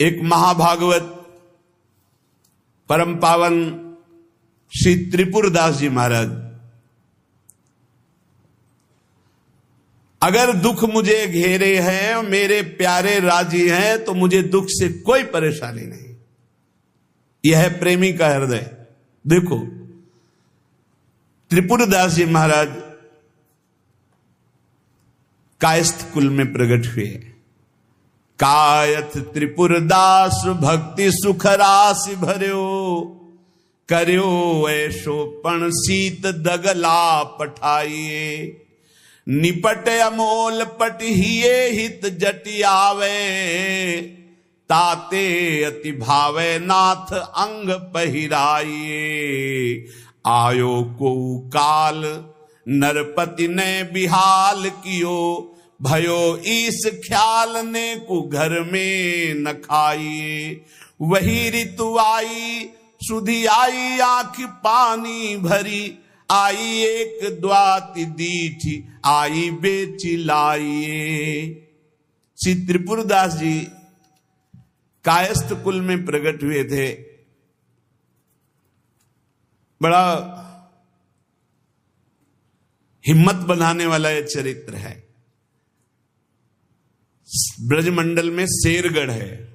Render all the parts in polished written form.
एक महाभागवत परम पावन श्री त्रिपुरदास जी महाराज, अगर दुख मुझे घेरे हैं, मेरे प्यारे राजी हैं, तो मुझे दुख से कोई परेशानी नहीं। यह है प्रेमी का हृदय। देखो त्रिपुरदास जी महाराज कायस्थ कुल में प्रकट हुए। कायथ त्रिपुरदास भक्ति सुख राशि भर्यो, कर्यो ऐशो पण सीत दगला पठाइए। निपट अमोल पटहिए हित जटियावे, ताते अति भावे नाथ अंग पहिराइए। आयो को काल नरपति ने बिहाल कियो, भयो ईस ख्याल ने को घर में न खाइए। वही ऋतु आई सुधी आई आंख पानी भरी, आई एक द्वाति दीठी आई बेची लाइए। श्री त्रिपुरदास जी कायस्थ कुल में प्रकट हुए थे। बड़ा हिम्मत बनाने वाला यह चरित्र है। ब्रजमंडल में शेरगढ़ है,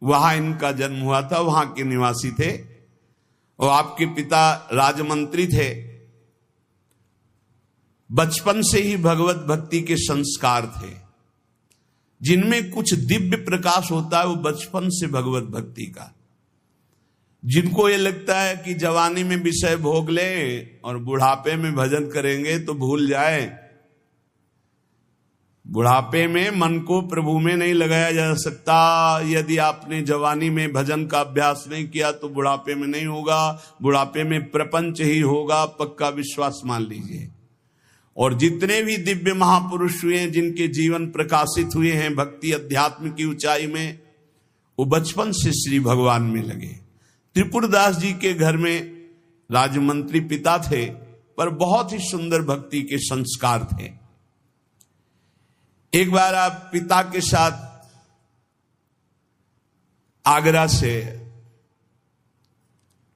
वहां इनका जन्म हुआ था, वहां के निवासी थे और आपके पिता राजमंत्री थे। बचपन से ही भगवत भक्ति के संस्कार थे। जिनमें कुछ दिव्य प्रकाश होता है वो बचपन से भगवत भक्ति का। जिनको ये लगता है कि जवानी में विषय भोग ले और बुढ़ापे में भजन करेंगे तो भूल जाए। बुढ़ापे में मन को प्रभु में नहीं लगाया जा सकता। यदि आपने जवानी में भजन का अभ्यास नहीं किया तो बुढ़ापे में नहीं होगा। बुढ़ापे में प्रपंच ही होगा, पक्का विश्वास मान लीजिए। और जितने भी दिव्य महापुरुष हुए हैं, जिनके जीवन प्रकाशित हुए हैं भक्ति अध्यात्म की ऊंचाई में, वो बचपन से श्री भगवान में लगे। त्रिपुरदास जी के घर में राजमंत्री पिता थे, पर बहुत ही सुंदर भक्ति के संस्कार थे। एक बार आप पिता के साथ आगरा से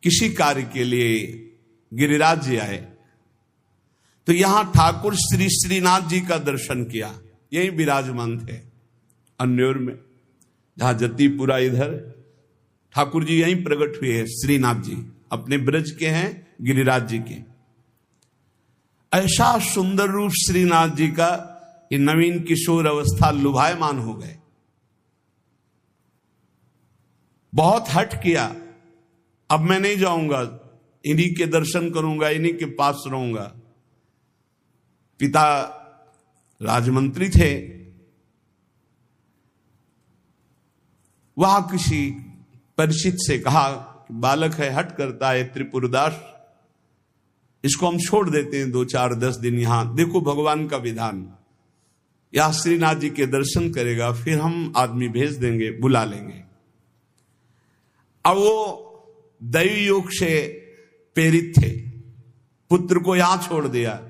किसी कार्य के लिए गिरिराज जी आए, तो यहां ठाकुर श्री श्रीनाथ जी का दर्शन किया। यही विराजमान थे अन्योर में, जहां जतीपुरा इधर ठाकुर जी यहीं प्रकट हुए हैं। श्रीनाथ जी अपने ब्रज के हैं, गिरिराज जी के। ऐसा सुंदर रूप श्रीनाथ जी का, ये नवीन किशोर अवस्था लुभायमान हो गए। बहुत हट किया, अब मैं नहीं जाऊंगा, इन्हीं के दर्शन करूंगा, इन्हीं के पास रहूंगा। पिता राजमंत्री थे, वहां किसी परिचित से कहा कि बालक है, हट करता है त्रिपुरदास, इसको हम छोड़ देते हैं 2-4-10 दिन यहां। देखो भगवान का विधान, यहां श्रीनाथ जी के दर्शन करेगा, फिर हम आदमी भेज देंगे, बुला लेंगे। अब वो दैवी योग से प्रेरित थे, पुत्र को यहां छोड़ दिया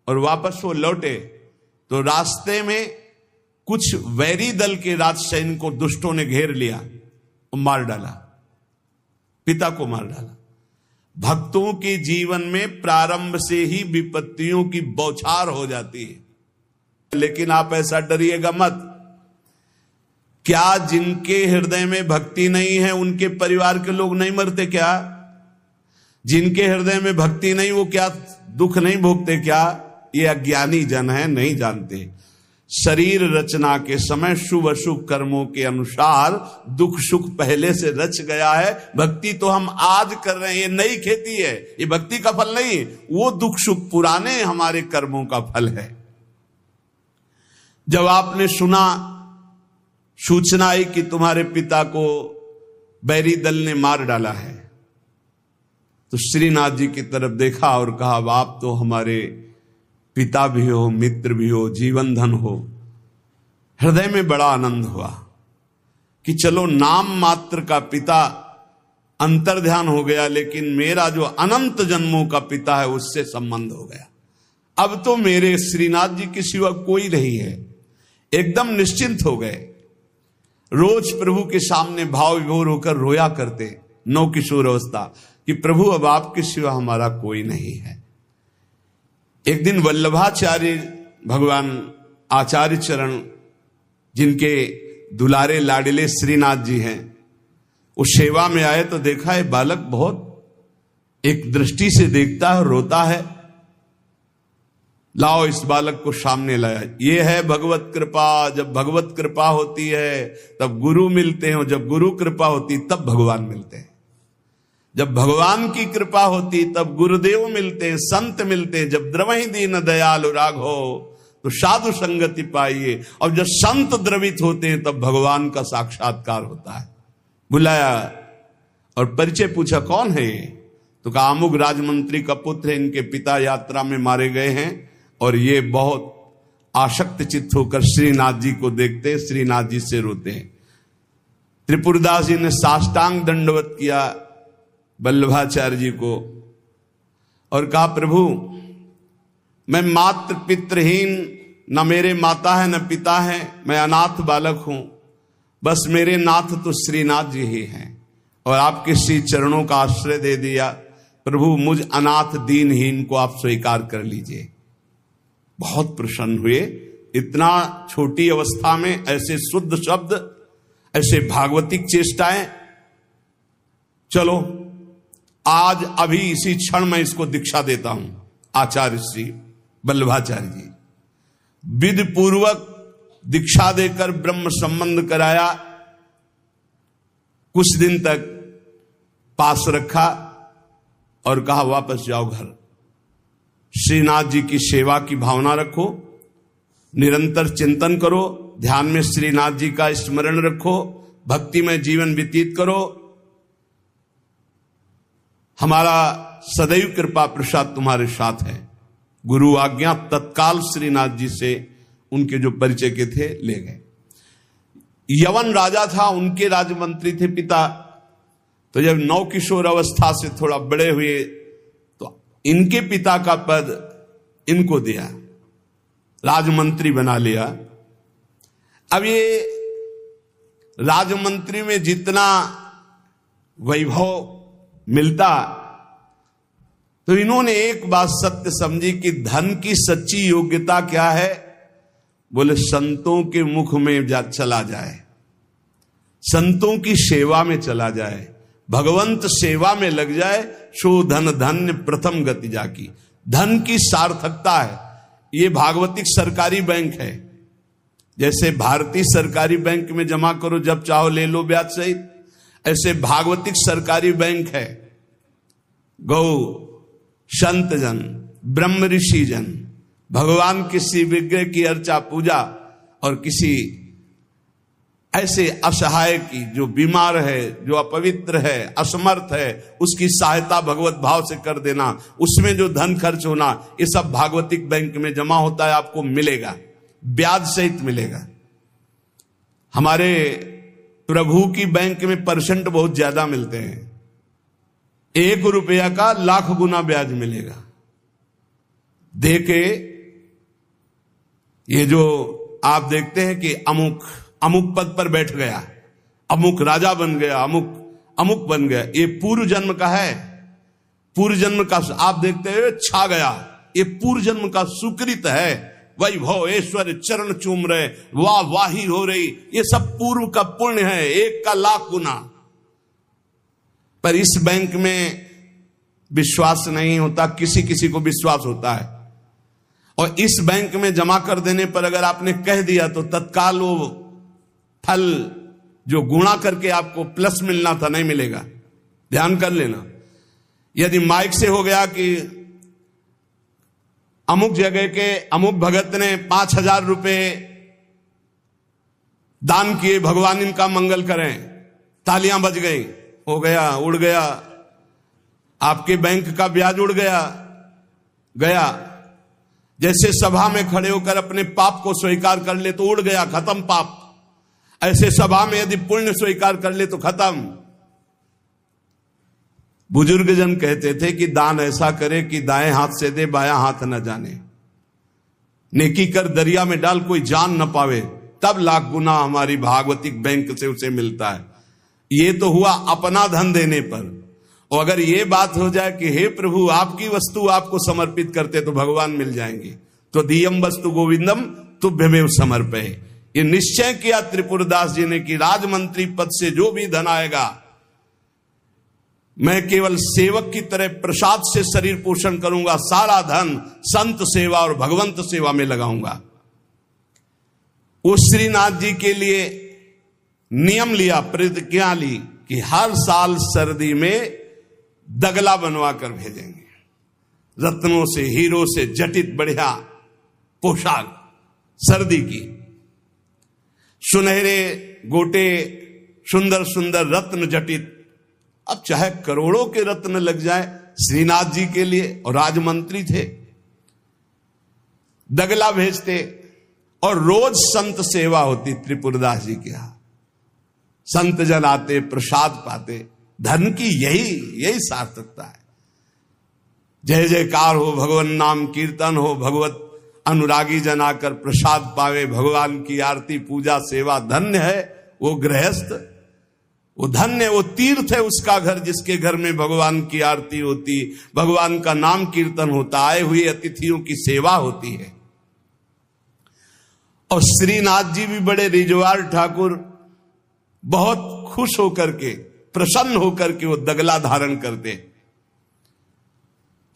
और वापस वो लौटे तो रास्ते में कुछ वैरी दल के राजसैनिक को दुष्टों ने घेर लिया और मार डाला, पिता को मार डाला। भक्तों के जीवन में प्रारंभ से ही विपत्तियों की बौछार हो जाती है, लेकिन आप ऐसा डरिएगा मत। क्या जिनके हृदय में भक्ति नहीं है उनके परिवार के लोग नहीं मरते क्या? जिनके हृदय में भक्ति नहीं वो क्या दुख नहीं भोगते क्या? ये अज्ञानी जन है, नहीं जानते। शरीर रचना के समय शुभ अशुभ कर्मों के अनुसार दुख सुख पहले से रच गया है। भक्ति तो हम आज कर रहे हैं, ये नई खेती है, ये भक्ति का फल नहीं है। वो दुख सुख पुराने हमारे कर्मों का फल है। जब आपने सुना, सूचना आई कि तुम्हारे पिता को बैरी दल ने मार डाला है, तो श्रीनाथ जी की तरफ देखा और कहा, आप तो हमारे पिता भी हो, मित्र भी हो, जीवन धन हो। हृदय में बड़ा आनंद हुआ कि चलो नाम मात्र का पिता अंतर्ध्यान हो गया, लेकिन मेरा जो अनंत जन्मों का पिता है उससे संबंध हो गया। अब तो मेरे श्रीनाथ जी के सिवा कोई नहीं है। एकदम निश्चिंत हो गए। रोज प्रभु के सामने भाव विभोर होकर रोया करते, नौ किशोर अवस्था, कि प्रभु अब आपके सिवा हमारा कोई नहीं है। एक दिन वल्लभाचार्य भगवान आचार्य चरण, जिनके दुलारे लाडले श्रीनाथ जी हैं, उस सेवा में आए तो देखा है बालक बहुत एक दृष्टि से देखता है, रोता है। लाओ इस बालक को सामने लाया। ये है भगवत कृपा। जब भगवत कृपा होती है तब गुरु मिलते हैं, और जब गुरु कृपा होती तब भगवान मिलते हैं। जब भगवान की कृपा होती तब गुरुदेव मिलते हैं, संत मिलते हैं। जब द्रवहि दीन दयालु राघो तो साधु संगति पाइए। और जब संत द्रवित होते हैं तब भगवान का साक्षात्कार होता है। बुलाया और परिचय पूछा, कौन है ये? तो कहा अमुक राजमंत्री का पुत्र है, इनके पिता यात्रा में मारे गए हैं और ये बहुत आसक्त चित्त होकर श्रीनाथ जी को देखते, श्रीनाथ जी से रोते हैं। त्रिपुरदास जी ने साष्टांग दंडवत किया वल्लभाचार्य जी को और कहा, प्रभु मैं मात्र पितृहीन, न मेरे माता है न पिता है, मैं अनाथ बालक हूं। बस मेरे नाथ तो श्रीनाथ जी ही हैं और आपके श्री चरणों का आश्रय दे दिया। प्रभु मुझ अनाथ दीनहीन को आप स्वीकार कर लीजिए। बहुत प्रसन्न हुए। इतना छोटी अवस्था में ऐसे शुद्ध शब्द, ऐसे भागवतिक चेष्टाएं। चलो आज अभी इसी क्षण मैं इसको दीक्षा देता हूं। आचार्य श्री वल्लभाचार्य जी विधि पूर्वक दीक्षा देकर ब्रह्म संबंध कराया। कुछ दिन तक पास रखा और कहा वापस जाओ घर। श्रीनाथ जी की सेवा की भावना रखो, निरंतर चिंतन करो, ध्यान में श्रीनाथ जी का स्मरण रखो, भक्ति में जीवन व्यतीत करो। हमारा सदैव कृपा प्रसाद तुम्हारे साथ है। गुरु आज्ञा तत्काल श्रीनाथ जी से उनके जो परिचय के थे ले गए। यवन राजा था, उनके राजमंत्री थे पिता। तो जब नौ किशोर अवस्था से थोड़ा बड़े हुए तो इनके पिता का पद इनको दिया, राजमंत्री बना लिया। अब ये राजमंत्री में जितना वैभव मिलता, तो इन्होंने एक बात सत्य समझी कि धन की सच्ची योग्यता क्या है। बोले संतों के मुख में चला जाए, संतों की सेवा में चला जाए, भगवंत सेवा में लग जाए, सो धन धन्य प्रथम गति जाकी। धन की सार्थकता है। ये भागवतिक सरकारी बैंक है। जैसे भारतीय सरकारी बैंक में जमा करो जब चाहो ले लो ब्याज सहित, ऐसे भागवतिक सरकारी बैंक है। गौ संत जन, ब्रह्म ऋषि जन, भगवान किसी विग्रह की अर्चा पूजा और किसी ऐसे असहाय की जो बीमार है, जो अपवित्र है, असमर्थ है, उसकी सहायता भगवत भाव से कर देना, उसमें जो धन खर्च होना, ये सब भागवतिक बैंक में जमा होता है। आपको मिलेगा, ब्याज सहित मिलेगा। हमारे प्रभु की बैंक में परसेंट बहुत ज्यादा मिलते हैं। 1 रुपया का लाख गुना ब्याज मिलेगा। देखे ये जो आप देखते हैं कि अमुक पद पर बैठ गया, अमुक राजा बन गया, अमुक बन गया, ये पूर्व जन्म का है। पूर्व जन्म का आप देखते हैं छा गया, ये पूर्व जन्म का सुकृत है। वैभव ऐश्वर्य चरण चूम रहे, वाह वाही हो रही, ये सब पूर्व का पुण्य है, 1 का लाख गुना। पर इस बैंक में विश्वास नहीं होता, किसी किसी को विश्वास होता है। और इस बैंक में जमा कर देने पर अगर आपने कह दिया तो तत्काल वो फल जो गुणा करके आपको प्लस मिलना था नहीं मिलेगा। ध्यान कर लेना। यदि माइक से हो गया कि अमुक जगह के अमुक भगत ने 5,000 रुपए दान किए, भगवान इनका मंगल करें, तालियां बज गई, हो गया, उड़ गया, आपके बैंक का ब्याज उड़ गया। जैसे सभा में खड़े होकर अपने पाप को स्वीकार कर ले तो उड़ गया, खत्म पाप। ऐसे सभा में यदि पुण्य स्वीकार कर ले तो खत्म। बुजुर्ग जन कहते थे कि दान ऐसा करे कि दाएं हाथ से दे, बायां हाथ न जाने। नेकी कर दरिया में डाल, कोई जान न पावे, तब लाख गुना हमारी भागवतिक बैंक से उसे मिलता है। ये तो हुआ अपना धन देने पर। और अगर ये बात हो जाए कि हे प्रभु आपकी वस्तु आपको समर्पित करते तो भगवान मिल जाएंगे, तो दियम वस्तु गोविंदम तुभ्यमेव समर्पये। ये निश्चय किया त्रिपुरदास जी ने कि राजमंत्री पद से जो भी धन आएगा मैं केवल सेवक की तरह प्रसाद से शरीर पोषण करूंगा, सारा धन संत सेवा और भगवंत सेवा में लगाऊंगा। वो श्रीनाथ जी के लिए नियम लिया, प्रतिज्ञा ली कि हर साल सर्दी में दगला बनवा कर भेजेंगे, रत्नों से हीरो से जटित बढ़िया पोशाक सर्दी की, सुनहरे गोटे सुंदर सुंदर रत्न जटित। अब चाहे करोड़ों के रत्न लग जाए श्रीनाथ जी के लिए, और राजमंत्री थे, दगला भेजते और रोज संत सेवा होती त्रिपुरदास जी के यहां। संत जन आते, प्रसाद पाते। धन की यही सार्थकता है। जय जयकार हो, भगवान नाम कीर्तन हो, भगवत अनुरागी जन आकर प्रसाद पावे, भगवान की आरती पूजा सेवा। धन्य है वो गृहस्थ, वो धन्य, वो तीर्थ है उसका घर जिसके घर में भगवान की आरती होती, भगवान का नाम कीर्तन होता, आए हुए अतिथियों की सेवा होती है। और श्रीनाथ जी भी बड़े रिजवार ठाकुर, बहुत खुश होकर के, प्रसन्न होकर के वो दगला धारण करते।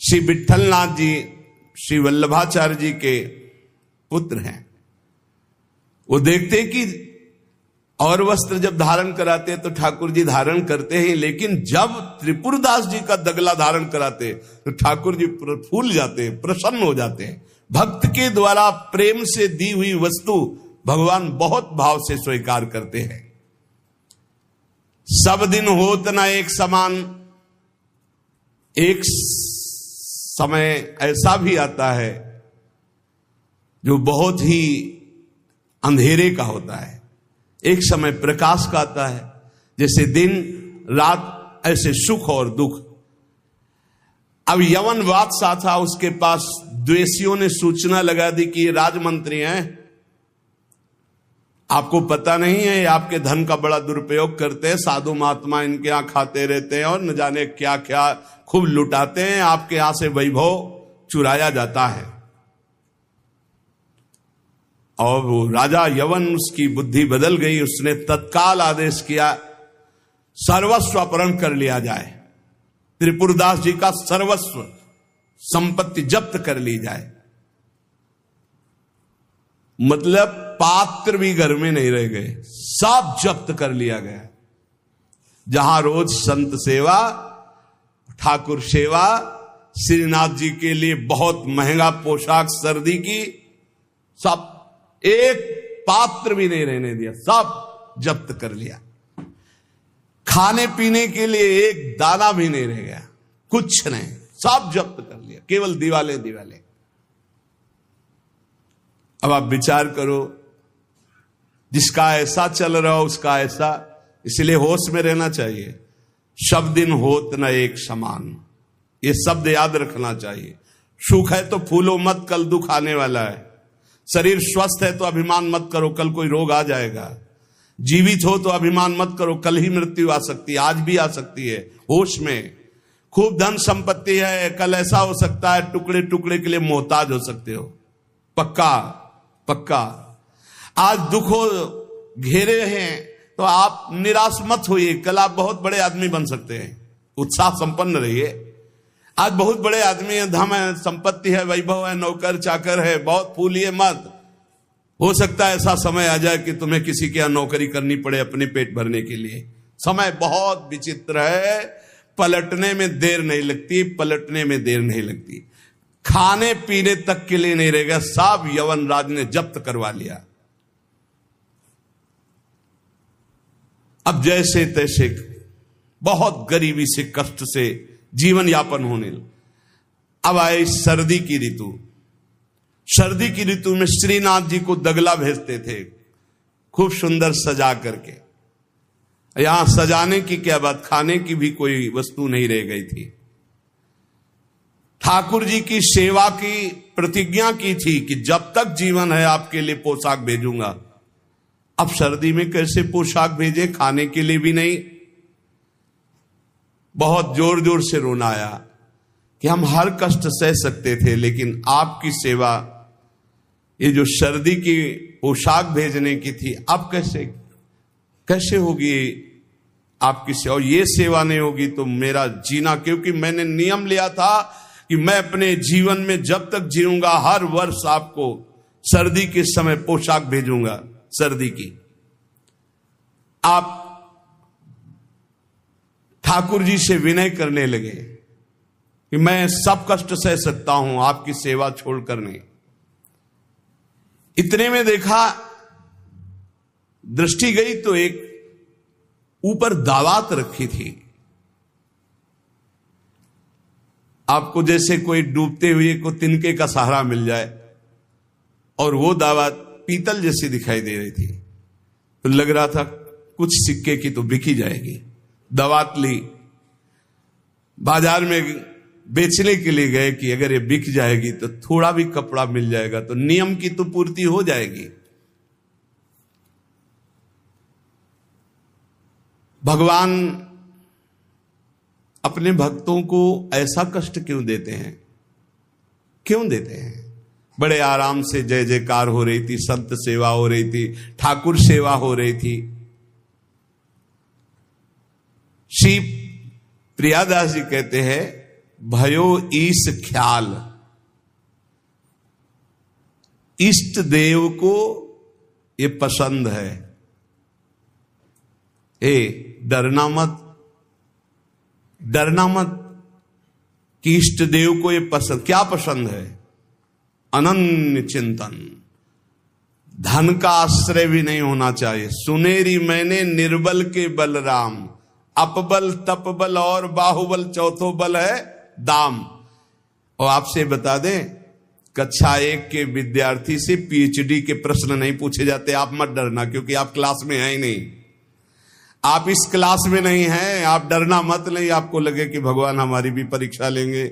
श्री विठलनाथ जी श्री वल्लभाचार्य जी के पुत्र हैं। वो देखते कि और वस्त्र जब धारण कराते तो ठाकुर जी धारण करते हैं, लेकिन जब त्रिपुरदास जी का दगला धारण कराते तो ठाकुर जी फूल जाते हैं, प्रसन्न हो जाते हैं। भक्त के द्वारा प्रेम से दी हुई वस्तु भगवान बहुत भाव से स्वीकार करते हैं। सब दिन होत न एक समान, एक समय ऐसा भी आता है जो बहुत ही अंधेरे का होता है, एक समय प्रकाश का आता है। जैसे दिन रात, ऐसे सुख और दुख। अब यवन बादशाह था, उसके पास द्वेषियों ने सूचना लगा दी कि ये राजमंत्री हैं, आपको पता नहीं है, आपके धन का बड़ा दुरुपयोग करते हैं, साधु महात्मा इनके यहां खाते रहते हैं और न जाने क्या क्या खूब लुटाते हैं, आपके यहां से वैभव चुराया जाता है। और वो राजा यवन, उसकी बुद्धि बदल गई, उसने तत्काल आदेश किया सर्वस्व अपहरण कर लिया जाए, त्रिपुरदास जी का सर्वस्व संपत्ति जब्त कर ली जाए। मतलब पात्र भी घर में नहीं रह गए, सब जब्त कर लिया गया। जहां रोज संत सेवा, ठाकुर सेवा, श्रीनाथ जी के लिए बहुत महंगा पोशाक सर्दी की, सब, एक पात्र भी नहीं रहने दिया, सब जब्त कर लिया। खाने पीने के लिए एक दाना भी नहीं रह गया, कुछ नहीं, सब जब्त कर लिया, केवल दीवाले दीवाले। अब आप विचार करो, जिसका ऐसा चल रहा हो उसका ऐसा, इसलिए होश में रहना चाहिए। सब दिन होत न एक समान, ये शब्द याद रखना चाहिए। सुख है तो फूलो मत, कल दुख आने वाला है। शरीर स्वस्थ है तो अभिमान मत करो, कल कोई रोग आ जाएगा। जीवित हो तो अभिमान मत करो, कल ही मृत्यु आ सकती है, आज भी आ सकती है। होश में। खूब धन संपत्ति है, कल ऐसा हो सकता है टुकड़े टुकड़े के लिए मोहताज हो सकते हो। पक्का पक्का। आज दुखों घेरे हैं तो आप निराश मत होइए, कल आप बहुत बड़े आदमी बन सकते हैं। उत्साह संपन्न रहिए। आज बहुत बड़े आदमी है, धन है, संपत्ति है, वैभव है, नौकर चाकर है, बहुत फूलिए मत। हो सकता है ऐसा समय आ जाए कि तुम्हें किसी के यहां नौकरी करनी पड़े अपने पेट भरने के लिए। समय बहुत विचित्र है, पलटने में देर नहीं लगती, पलटने में देर नहीं लगती। खाने पीने तक के लिए नहीं रहेगा, सब यवन राज ने जब्त करवा लिया। अब जैसे तैसे बहुत गरीबी से, कष्ट से जीवन यापन होने लगा। अब आए सर्दी की ऋतु। सर्दी की ऋतु में श्रीनाथ जी को दगला भेजते थे, खूब सुंदर सजा करके। यहां सजाने की क्या बात, खाने की भी कोई वस्तु नहीं रह गई थी। ठाकुर जी की सेवा की प्रतिज्ञा की थी कि जब तक जीवन है आपके लिए पोशाक भेजूंगा। अब सर्दी में कैसे पोशाक भेजे, खाने के लिए भी नहीं। बहुत जोर जोर से रोना आया कि हम हर कष्ट सह सकते थे, लेकिन आपकी सेवा, ये जो सर्दी की पोशाक भेजने की थी, अब कैसे होगी आपकी सेवा। और ये सेवा नहीं होगी तो मेरा जीना, क्योंकि मैंने नियम लिया था कि मैं अपने जीवन में जब तक जीऊंगा हर वर्ष आपको सर्दी के समय पोशाक भेजूंगा सर्दी की। आप ठाकुर जी से विनय करने लगे कि मैं सब कष्ट सह सकता हूं, आपकी सेवा छोड़कर नहीं। इतने में देखा, दृष्टि गई तो एक ऊपर दावात रखी थी। आपको जैसे कोई डूबते हुए को तिनके का सहारा मिल जाए, और वो दावत पीतल जैसी दिखाई दे रही थी, तो लग रहा था कुछ सिक्के की तो बिकी जाएगी। दावत ली, बाजार में बेचने के लिए गए कि अगर ये बिक जाएगी तो थोड़ा भी कपड़ा मिल जाएगा तो नियम की तो पूर्ति हो जाएगी। भगवान अपने भक्तों को ऐसा कष्ट क्यों देते हैं? क्यों देते हैं? बड़े आराम से जय जयकार हो रही थी, संत सेवा हो रही थी, ठाकुर सेवा हो रही थी। श्री प्रियादास जी कहते हैं, भयो ईश ख्याल, इष्ट देव को ये पसंद है। डरना मत, डरना मत कि इष्ट देव को ये पसंद। क्या पसंद है? अनन्य चिंतन। धन का आश्रय भी नहीं होना चाहिए। सुनेरी मैंने निर्बल के बलराम, अपबल तपबल और बाहुबल, चौथो बल है दाम। और आपसे बता दें, कक्षा 1 के विद्यार्थी से पीएचडी के प्रश्न नहीं पूछे जाते। आप मत डरना, क्योंकि आप क्लास में हैं ही नहीं। आप इस क्लास में नहीं हैं, आप डरना मत। नहीं आपको लगे कि भगवान हमारी भी परीक्षा लेंगे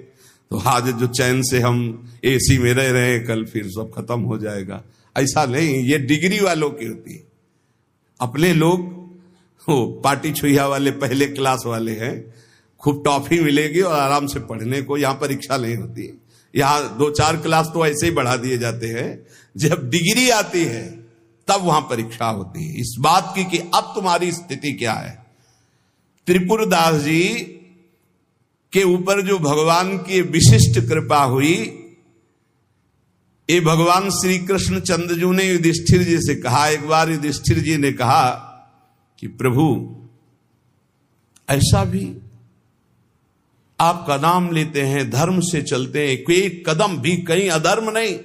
तो आज जो चैन से हम एसी में रह रहे हैं, कल फिर सब खत्म हो जाएगा, ऐसा नहीं। ये डिग्री वालों की होती है। अपने लोग वो पार्टी छुइया वाले पहले क्लास वाले हैं, खूब टॉफी मिलेगी और आराम से पढ़ने को। यहां परीक्षा नहीं होती। यहां 2-4 क्लास तो ऐसे ही बढ़ा दिए जाते हैं। जब डिग्री आती है तब वहां परीक्षा होती है, इस बात की कि अब तुम्हारी स्थिति क्या है। त्रिपुरदास जी के ऊपर जो भगवान की विशिष्ट कृपा हुई, ये भगवान श्री कृष्ण चंद्रजू ने युधिष्ठिर जी से कहा। एक बार युधिष्ठिर जी ने कहा कि प्रभु, ऐसा भी आपका नाम लेते हैं, धर्म से चलते हैं, कोई कदम भी कहीं अधर्म नहीं।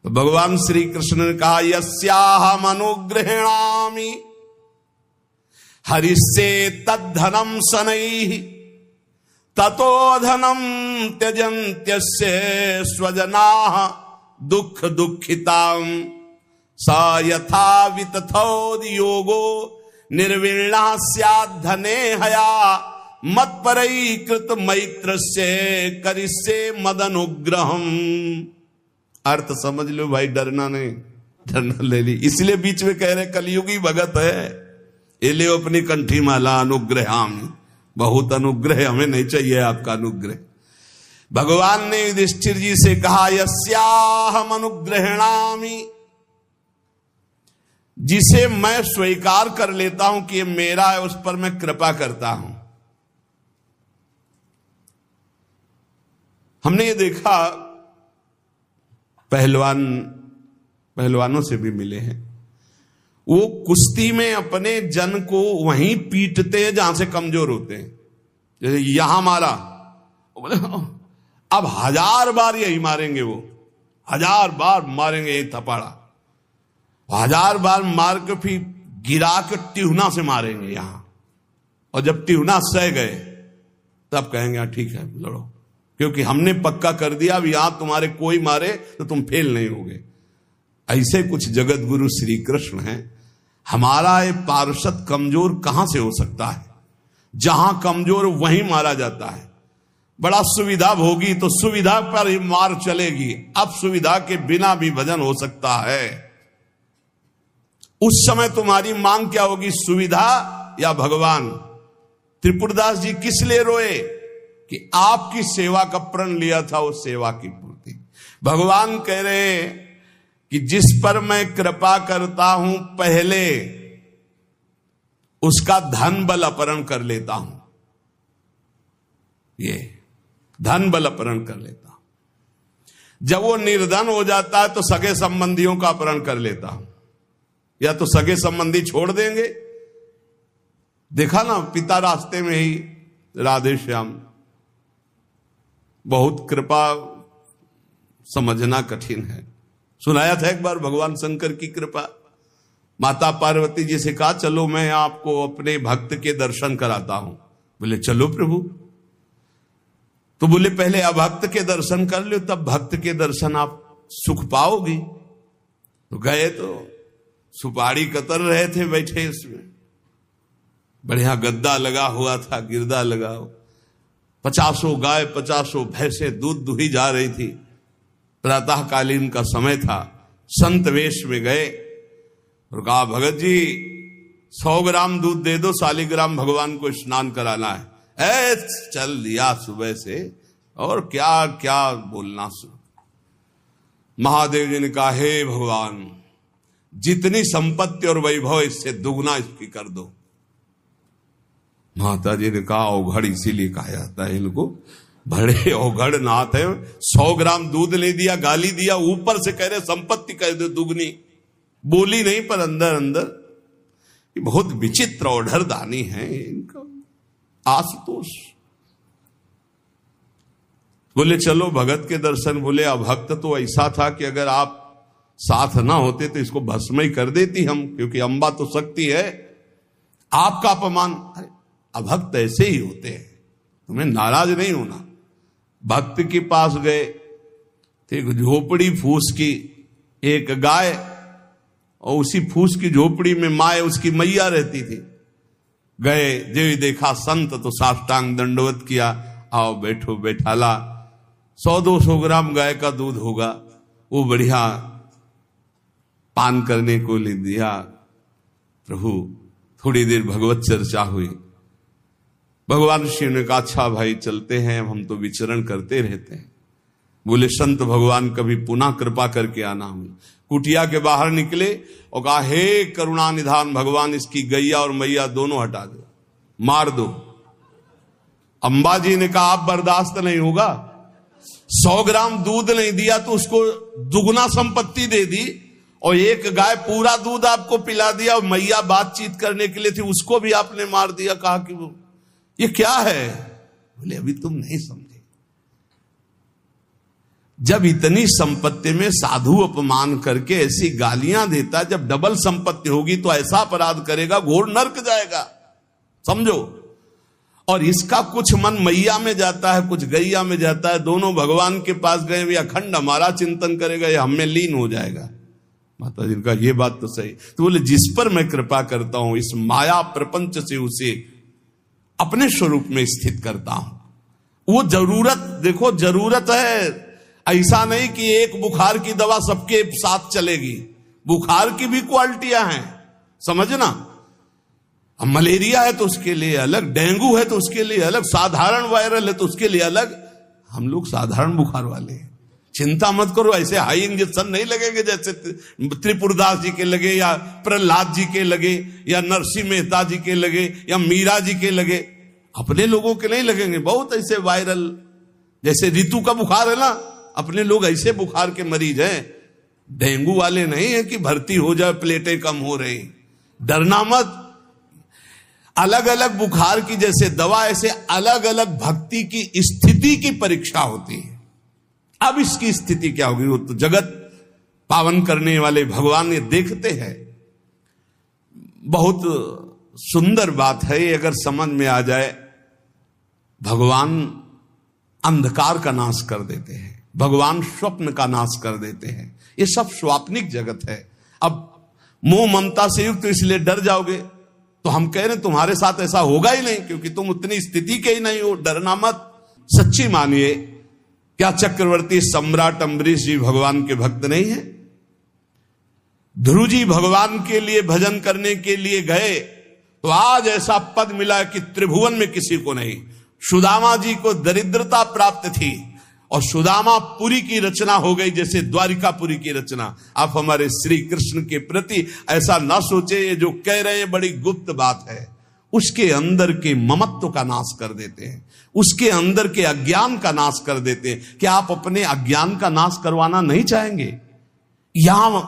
तो भगवान श्री कृष्ण ने कहा, यस्याहम अनुग्रहेणामि हरिस्से तद्धनम शनैः ततो धनम त्यजन्त्यस्य स्वजनाः दुख दुःखिताम् स यथा वितथोद्योगो निर्विण्णः स्यात् धने हया मत्परैकृत मैत्रस्य करिष्ये मदनुग्रहम्। अर्थ समझ लो भाई, डरना नहीं, डरना ले ली। इसलिए बीच में कह रहे कलयुगी भगत है, ये ले अपनी कंठी माला अनुग्रहामि। बहुत अनुग्रह, हमें नहीं चाहिए आपका अनुग्रह। भगवान ने युधिष्ठिर जी से कहा, यस्याहम अनुग्रहेणामि, जिसे मैं स्वीकार कर लेता हूं कि ये मेरा है, उस पर मैं कृपा करता हूं। हमने ये देखा, पहलवानों से भी मिले हैं, वो कुश्ती में अपने जन को वहीं पीटते हैं जहां से कमजोर होते हैं। जैसे यहां मारा, अब 1000 बार यही मारेंगे, वो 1000 बार मारेंगे ये थपाड़ा, 1000 बार मार के फिर गिरा के टिहुना से मारेंगे यहां। और जब टिहुना सह गए तब कहेंगे ठीक है लड़ो, क्योंकि हमने पक्का कर दिया अब यहां तुम्हारे कोई मारे तो तुम फेल नहीं होगे। ऐसे कुछ जगत गुरु श्री कृष्ण हैं। हमारा ये पार्षद कमजोर कहां से हो सकता है? जहां कमजोर वहीं मारा जाता है। बड़ा सुविधा होगी तो सुविधा पर ही मार चलेगी, अब सुविधा के बिना भी भजन हो सकता है। उस समय तुम्हारी मांग क्या होगी, सुविधा या भगवान? त्रिपुरदास जी किस लिए रोए कि आपकी सेवा का प्रण लिया था, उस सेवा की पूर्ति। भगवान कह रहे कि जिस पर मैं कृपा करता हूं पहले उसका धन बल अपहरण कर लेता हूं, ये धन बल अपहरण कर लेता हूं। जब वो निर्धन हो जाता है तो सगे संबंधियों का अपहरण कर लेता हूं, या तो सगे संबंधी छोड़ देंगे। देखा ना, पिता रास्ते में ही राधे श्याम। बहुत कृपा समझना कठिन है। सुनाया था एक बार भगवान शंकर की कृपा। माता पार्वती जी से कहा, चलो मैं आपको अपने भक्त के दर्शन कराता हूं। बोले चलो प्रभु। तो बोले पहले अभक्त के दर्शन कर लो, तब भक्त के दर्शन आप सुख पाओगी। तो गए तो सुपारी कतर रहे थे बैठे, इसमें बढ़िया गद्दा लगा हुआ था, गिरदा लगा हुआ, 50 गाय 50 भैंसे दूध दुही जा रही थी। प्रातःकालीन का समय था। संत वेश में गए और कहा, भगत जी 100 ग्राम दूध दे दो, शालिग्राम भगवान को स्नान कराना है। चल दिया सुबह से, और क्या क्या बोलना। महादेव जी ने कहा, हे भगवान, जितनी संपत्ति और वैभव इससे दुगना इसकी कर दो। माता जी ने कहा, अवघड़ इसीलिए कहा जाता है इनको, बड़े अवघड़ नाथ है। 100 ग्राम दूध ले दिया, गाली दिया, ऊपर से कह रहे संपत्ति कह दो दुगनी। बोली नहीं पर अंदर अंदर ये बहुत विचित्र औढ़र दानी है इनका। आशुतोष बोले चलो भगत के दर्शन। बोले अभक्त तो ऐसा था कि अगर आप साथ ना होते तो इसको भस्म ही कर देती हम, क्योंकि अंबा तो शक्ति है। आपका अपमान। अभक्त ऐसे ही होते हैं, तुम्हें नाराज नहीं होना। भक्त के पास गए, एक झोपड़ी फूस की, एक गाय, और उसी फूस की झोपड़ी में माए उसकी मैया रहती थी। गए, जो देखा संत तो साष्टांग दंडवत किया, आओ बैठो बैठाला। 100-200 ग्राम गाय का दूध होगा, वो बढ़िया पान करने को ले दिया। प्रभु थोड़ी देर भगवत चर्चा हुई। भगवान शिव ने कहा, अच्छा भाई चलते हैं, हम तो विचरण करते रहते हैं। बोले संत भगवान कभी पुनः कृपा करके आना। हम कुटिया के बाहर निकले और कहा, हे करुणा निधान भगवान, इसकी गैया और मैया दोनों हटा दो, मार दो। अंबा जी ने कहा, आप बर्दाश्त नहीं होगा। 100 ग्राम दूध नहीं दिया तो उसको दुगना संपत्ति दे दी, और एक गाय पूरा दूध आपको पिला दिया, और मैया बातचीत करने के लिए थी उसको भी आपने मार दिया। कहा कि वो ये क्या है? बोले अभी तुम नहीं समझे। जब इतनी संपत्ति में साधु अपमान करके ऐसी गालियां देता, जब डबल संपत्ति होगी तो ऐसा अपराध करेगा, घोर नरक जाएगा, समझो। और इसका कुछ मन मैया में जाता है, कुछ गैया में जाता है। दोनों भगवान के पास गए, भी अखंड हमारा चिंतन करेगा, ये हमें लीन हो जाएगा। माता जी का ये बात तो सही। तो बोले जिस पर मैं कृपा करता हूं, इस माया प्रपंच से उसे अपने स्वरूप में स्थित करता हूं। वो जरूरत, देखो जरूरत है, ऐसा नहीं कि एक बुखार की दवा सबके साथ चलेगी। बुखार की भी क्वालिटियां हैं, समझना। अब मलेरिया है तो उसके लिए अलग, डेंगू है तो उसके लिए अलग, साधारण वायरल है तो उसके लिए अलग। हम लोग साधारण बुखार वाले हैं, चिंता मत करो। ऐसे हाई इंजेक्शन नहीं लगेंगे जैसे त्रिपुरदास जी के लगे, या प्रहलाद जी के लगे, या नरसिंह मेहता जी के लगे, या मीरा जी के लगे। अपने लोगों के नहीं लगेंगे। बहुत ऐसे वायरल, जैसे ऋतु का बुखार है ना, अपने लोग ऐसे बुखार के मरीज हैं। डेंगू वाले नहीं है कि भर्ती हो जाए, प्लेटें कम हो रही। डरना मत। अलग अलग बुखार की जैसे दवा, ऐसे अलग अलग भक्ति की स्थिति की परीक्षा होती है। अब इसकी स्थिति क्या होगी, वो तो जगत पावन करने वाले भगवान ये देखते हैं। बहुत सुंदर बात है ये, अगर समझ में आ जाए। भगवान अंधकार का नाश कर देते हैं, भगवान स्वप्न का नाश कर देते हैं। ये सब स्वाप्निक जगत है। अब मोह ममता से युक्त, तो इसलिए डर जाओगे। तो हम कह रहे हैं तुम्हारे साथ ऐसा होगा ही नहीं, क्योंकि तुम उतनी स्थिति के ही नहीं हो। डरना मत, सच्ची मानिए। क्या चक्रवर्ती सम्राट अम्बरीश जी भगवान के भक्त नहीं है? ध्रुव जी भगवान के लिए भजन करने के लिए गए तो आज ऐसा पद मिला कि त्रिभुवन में किसी को नहीं। सुदामा जी को दरिद्रता प्राप्त थी और सुदामापुरी की रचना हो गई जैसे द्वारिकापुरी की रचना। आप हमारे श्री कृष्ण के प्रति ऐसा ना सोचे, ये जो कह रहे हैं बड़ी गुप्त बात है। उसके अंदर के ममत्व का नाश कर देते हैं, उसके अंदर के अज्ञान का नाश कर देते हैं। क्या आप अपने अज्ञान का नाश करवाना नहीं चाहेंगे? यहां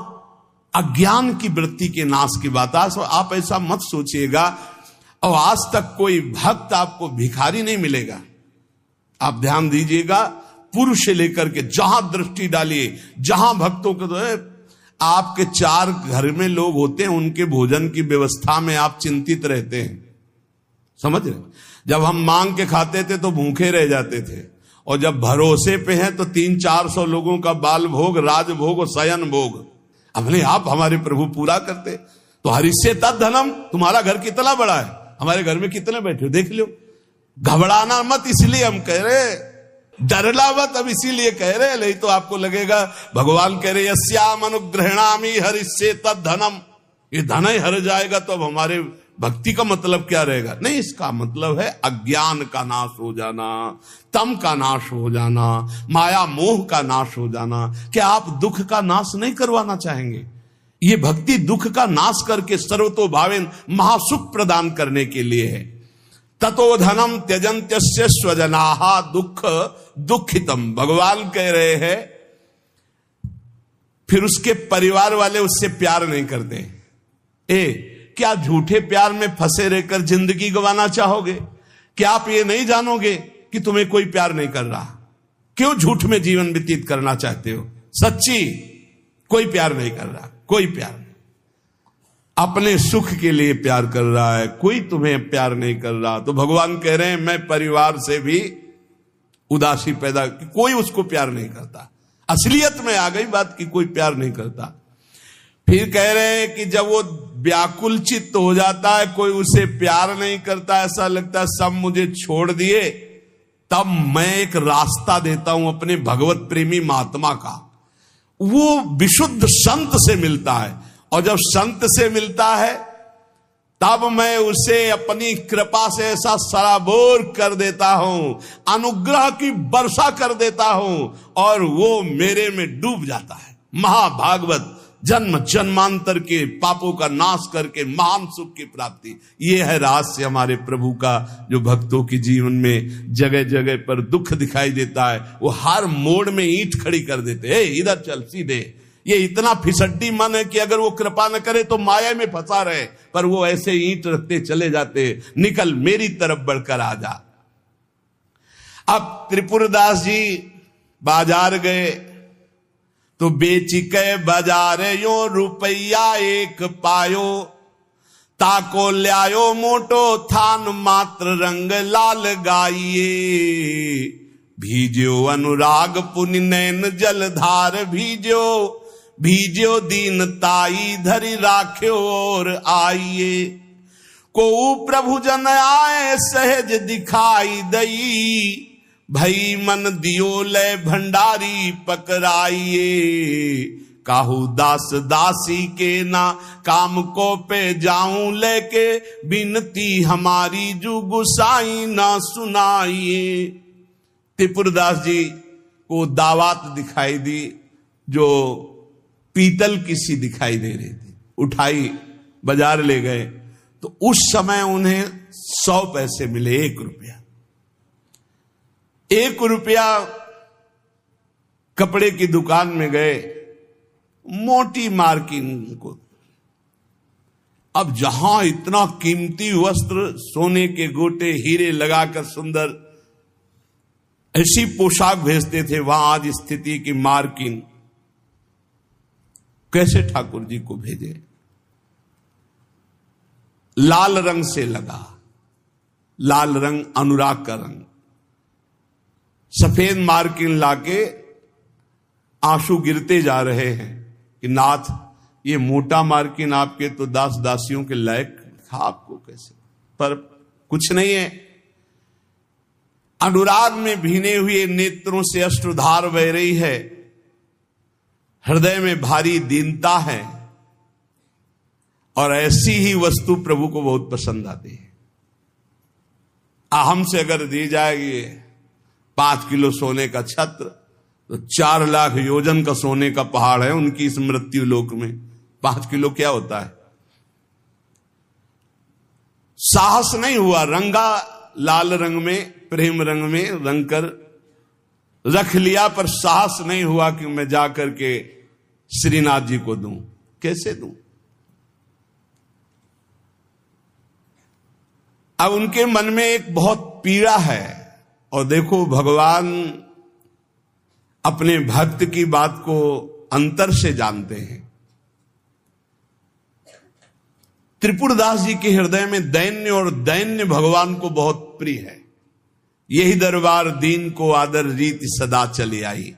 अज्ञान की वृत्ति के नाश की बात है। आप ऐसा मत सोचिएगा। और आज तक कोई भक्त आपको भिखारी नहीं मिलेगा। आप ध्यान दीजिएगा, पुरुष से लेकर के जहां दृष्टि डालिए, जहां भक्तों को तो आपके 4 घर में लोग होते हैं, उनके भोजन की व्यवस्था में आप चिंतित रहते हैं। समझ रहे? जब हम मांग के खाते थे तो भूखे रह जाते थे, और जब भरोसे पे हैं तो 300-400 लोगों का बाल भोग, राजभोग और शयन भोग अपने आप हमारे प्रभु पूरा करते। तो हरिष्ये तद धनम, तुम्हारा घर कितना बड़ा है, हमारे घर में कितने बैठे हो देख लो। घबराना मत, इसलिए हम कह रहे, डरला मत अब इसीलिए कह रहे, नहीं तो आपको लगेगा भगवान कह रहे यस्याम अनुग्रहणामि हरिष्ये तद धनम, ये धन ही हर जाएगा तो अब हमारे भक्ति का मतलब क्या रहेगा? नहीं, इसका मतलब है अज्ञान का नाश हो जाना, तम का नाश हो जाना, माया मोह का नाश हो जाना। क्या आप दुख का नाश नहीं करवाना चाहेंगे? ये भक्ति दुख का नाश करके सर्वतोभावेन महासुख प्रदान करने के लिए है। ततो धनम त्यजन्त्यस्य स्वजनाहा दुख दुखितम, भगवान कह रहे हैं। फिर उसके परिवार वाले उससे प्यार नहीं करते। क्या झूठे प्यार में फंसे रहकर जिंदगी गंवाना चाहोगे? क्या आप ये नहीं जानोगे कि तुम्हें कोई प्यार नहीं कर रहा? क्यों झूठ में जीवन व्यतीत करना चाहते हो? सच्ची कोई प्यार नहीं कर रहा, कोई प्यार नहीं। अपने सुख के लिए प्यार कर रहा है, कोई तुम्हें प्यार नहीं कर रहा। तो भगवान कह रहे हैं मैं परिवार से भी उदासी पैदा, कोई उसको प्यार नहीं करता। असलियत में आ गई बात कि कोई प्यार नहीं करता। फिर कह रहे हैं कि जब वो व्याकुल चित्त हो जाता है, कोई उसे प्यार नहीं करता, ऐसा लगता है सब मुझे छोड़ दिए, तब मैं एक रास्ता देता हूं अपने भगवत प्रेमी महात्मा का। वो विशुद्ध संत से मिलता है, और जब संत से मिलता है तब मैं उसे अपनी कृपा से ऐसा सराबोर कर देता हूं, अनुग्रह की वर्षा कर देता हूं, और वो मेरे में डूब जाता है। महाभागवत, जन्म जन्मांतर के पापों का नाश करके महान सुख की प्राप्ति। ये है रहस्य हमारे प्रभु का, जो भक्तों के जीवन में जगह जगह पर दुख दिखाई देता है। वो हर मोड़ में ईंट खड़ी कर देते हैं, इधर चल सीधे। ये इतना फिसड्डी मन है कि अगर वो कृपा न करे तो माया में फंसा रहे, पर वो ऐसे ईंट रखते चले जाते, निकल मेरी तरफ बढ़कर आ जा। अब त्रिपुरदास जी बाजार गए तो बेच के बाजार यो रुपया एक पायो, ताको ल्यायो मोटो थान मात्र रंग लाल गाइए, भीजो अनुराग पुनि नैन जलधार भीजो, भीजो दीन ताई धरि राख्यो और आइए, को प्रभु जन आए सहज दिखाई दई, भई मन दियो ले भंडारी पकड़ाइए, काहू दास दासी के ना काम को पे जाऊं लेके, बिनती हमारी जू गुसाई ना सुनाइए। त्रिपुरदास जी को दावत दिखाई दी, जो पीतल की सी दिखाई दे रही थी, उठाई बाजार ले गए तो उस समय उन्हें 100 पैसे मिले, 1 रुपया। 1 रुपया कपड़े की दुकान में गए, मोटी मार्किंग को। अब जहां इतना कीमती वस्त्र, सोने के गोटे, हीरे लगाकर सुंदर ऐसी पोशाक भेजते थे, वहां आज स्थिति की मार्किंग। कैसे ठाकुर जी को भेजे? लाल रंग से लगा, लाल रंग अनुराग का रंग, सफेद मार्किन लाके आंसू गिरते जा रहे हैं कि नाथ ये मोटा मार्किन आपके तो दास दासियों के लायक था, आपको कैसे? पर कुछ नहीं है। अनुराग में भीने हुए नेत्रों से अश्रुधार बह रही है, हृदय में भारी दीनता है, और ऐसी ही वस्तु प्रभु को बहुत पसंद आती है। हमसे अगर दी जाएगी 5 किलो सोने का छत्र, तो 4 लाख योजन का सोने का पहाड़ है उनकी इस मृत्यु लोक में। 5 किलो क्या होता है? साहस नहीं हुआ, रंगा लाल रंग में, प्रेम रंग में रंग कर रख लिया, पर साहस नहीं हुआ कि मैं जाकर के श्रीनाथ जी को दूं। कैसे दूं? अब उनके मन में एक बहुत पीड़ा है। और देखो, भगवान अपने भक्त की बात को अंतर से जानते हैं। त्रिपुरदास जी के हृदय में दैन्य, और दैन्य भगवान को बहुत प्रिय है। यही दरबार दीन को आदर रीति सदा चली आई।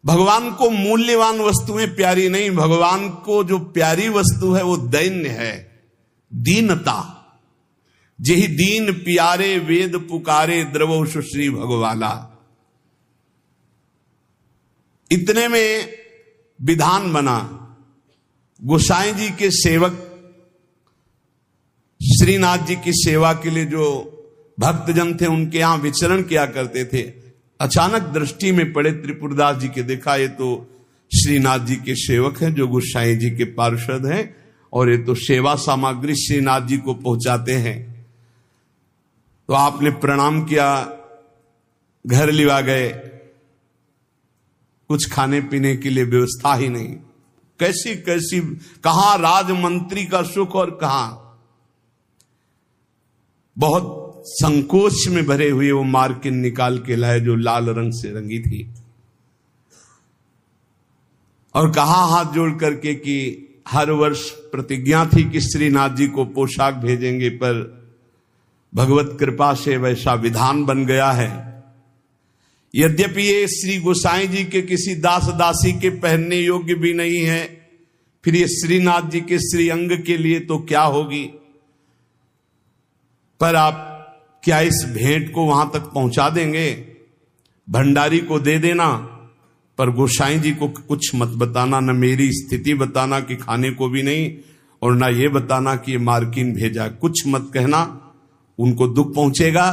भगवान को मूल्यवान वस्तुएं प्यारी नहीं, भगवान को जो प्यारी वस्तु है वो दैन्य है, दीनता। जेहि दीन प्यारे वेद पुकारे, द्रवौ सुश्री भगवाला। इतने में विधान बना। गोसाई जी के सेवक श्रीनाथ जी की सेवा के लिए जो भक्तजन थे उनके यहां विचरण किया करते थे। अचानक दृष्टि में पड़े त्रिपुरदास जी के, देखा ये तो श्रीनाथ जी के सेवक हैं जो गोसाई जी के पार्षद हैं, और ये तो सेवा सामग्री श्रीनाथ जी को पहुंचाते हैं। तो आपने प्रणाम किया, घर लिवा गए, कुछ खाने पीने के लिए व्यवस्था ही नहीं। कैसी कैसी, कहां राजमंत्री का सुख और कहां। बहुत संकोच में भरे हुए वो मार्किन निकाल के लाए जो लाल रंग से रंगी थी, और कहा हाथ जोड़ करके कि हर वर्ष प्रतिज्ञा थी कि श्रीनाथ जी को पोशाक भेजेंगे, पर भगवत कृपा से वैसा विधान बन गया है। यद्यपि ये श्री गोसाई जी के किसी दास दासी के पहनने योग्य भी नहीं है, फिर ये श्रीनाथ जी के श्री अंग के लिए तो क्या होगी। पर आप क्या इस भेंट को वहां तक पहुंचा देंगे? भंडारी को दे देना, पर गोसाई जी को कुछ मत बताना, न मेरी स्थिति बताना कि खाने को भी नहीं, और ना ये बताना कि ये मार्किन भेजा। कुछ मत कहना, उनको दुख पहुंचेगा।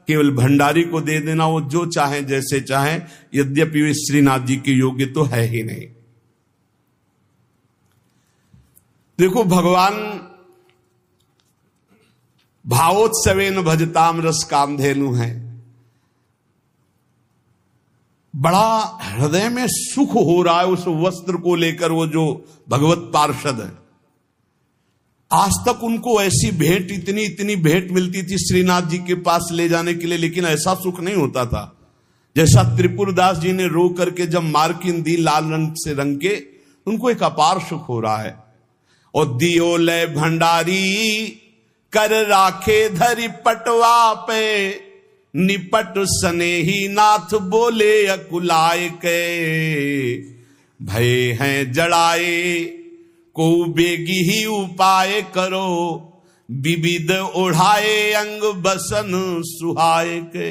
केवल भंडारी को दे देना, वो जो चाहे जैसे चाहे, यद्यपि वे श्रीनाथ जी के योग्य तो है ही नहीं। देखो, भगवान भावोत्सवेन भजताम रस कामधेनु है। बड़ा हृदय में सुख हो रहा है उस वस्त्र को लेकर। वो जो भगवत पार्षद है, आज तक उनको ऐसी भेंट, इतनी इतनी भेंट मिलती थी श्रीनाथ जी के पास ले जाने के लिए, लेकिन ऐसा सुख नहीं होता था जैसा त्रिपुरदास जी ने रो करके जब मार्किन दी लाल रंग से रंग के, उनको एक अपार सुख हो रहा है। और दियो ले भंडारी कर राखे धरी पटवा पे, निपट स्नेही नाथ बोले अकुलाय के, भय हैं जड़ाए को बेगी ही उपाय करो, विविध ओढ़ाए अंग बसन सुहाय के।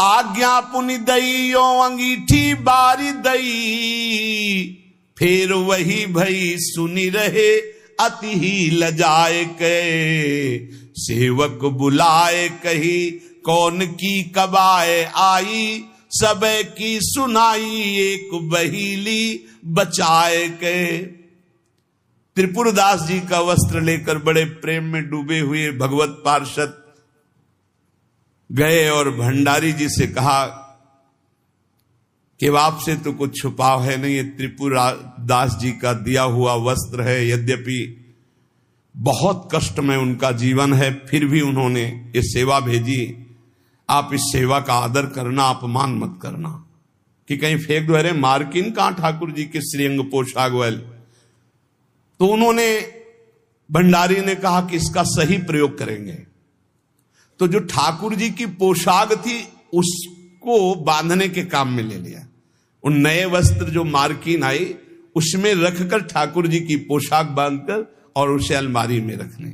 आज्ञा पुनि दईयो अंगीठी बारी दई, फिर वही भई सुनी रहे अति ही लजाए के। सेवक बुलाए कही कौन की कबाए आई, सब की सुनाई एक बहीली बचाए के। त्रिपुरदास जी का वस्त्र लेकर बड़े प्रेम में डूबे हुए भगवत पार्षद गए और भंडारी जी से कहा कि आपसे तो कुछ छुपाव है नहीं, ये त्रिपुरदास जी का दिया हुआ वस्त्र है। यद्यपि बहुत कष्ट में उनका जीवन है, फिर भी उन्होंने ये सेवा भेजी। आप इस सेवा का आदर करना, अपमान मत करना कि कहीं फेंक दो, अरे मार्किन कहां ठाकुर जी के श्रीअंग पोशाक वाले। तो उन्होंने, भंडारी ने कहा कि इसका सही प्रयोग करेंगे। तो जो ठाकुर जी की पोशाक थी उसको बांधने के काम में ले लिया। उन नए वस्त्र जो मार्किन आई उसमें रखकर ठाकुर जी की पोशाक बांधकर और उसे अलमारी में रखने।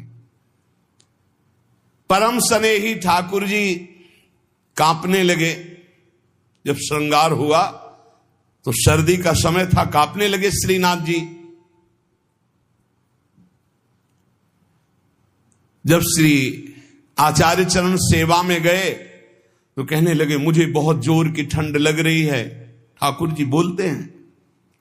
परम स्नेही ठाकुर जी कांपने लगे। जब श्रृंगार हुआ तो सर्दी का समय था, कांपने लगे श्रीनाथ जी। जब श्री आचार्य चरण सेवा में गए तो कहने लगे मुझे बहुत जोर की ठंड लग रही है। ठाकुर जी बोलते हैं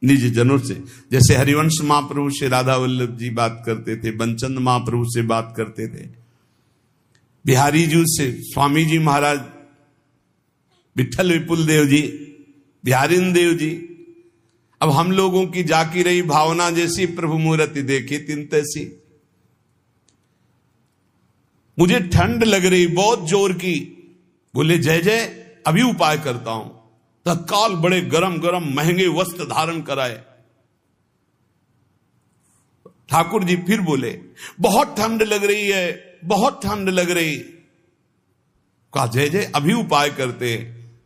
निज जनों से, जैसे हरिवंश महाप्रभु से राधा वल्लभ जी बात करते थे, बंचंद महाप्रभु से बात करते थे, बिहारी जी से स्वामी जी महाराज, विठल विपुल देव जी, बिहारिन देव जी। अब हम लोगों की जाकी रही भावना जैसी प्रभु मूर्ति देखी तिन तैसी। मुझे ठंड लग रही बहुत जोर की। बोले जय जय अभी उपाय करता हूं। तत्काल बड़े गरम गरम महंगे वस्त्र धारण कराए। ठाकुर जी फिर बोले बहुत ठंड लग रही है, बहुत ठंड लग रही। कहा जय जय अभी उपाय करते।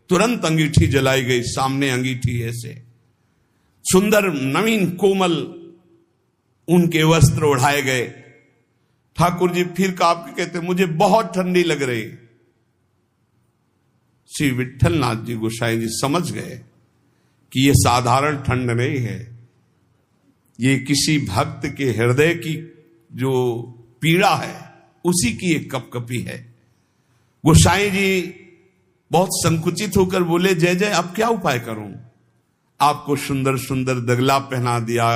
तुरंत अंगीठी जलाई गई, सामने अंगीठी ऐसे सुंदर नवीन कोमल उनके वस्त्र उड़ाए गए। ठाकुर जी फिर कांप के कहते मुझे बहुत ठंडी लग रही। श्री विठल नाथ जी गोसाई जी समझ गए कि यह साधारण ठंड नहीं है, ये किसी भक्त के हृदय की जो पीड़ा है उसी की एक कपकपी है। गोसाई जी बहुत संकुचित होकर बोले जय जय अब क्या उपाय करूं। आपको सुंदर सुंदर दगला पहना दिया,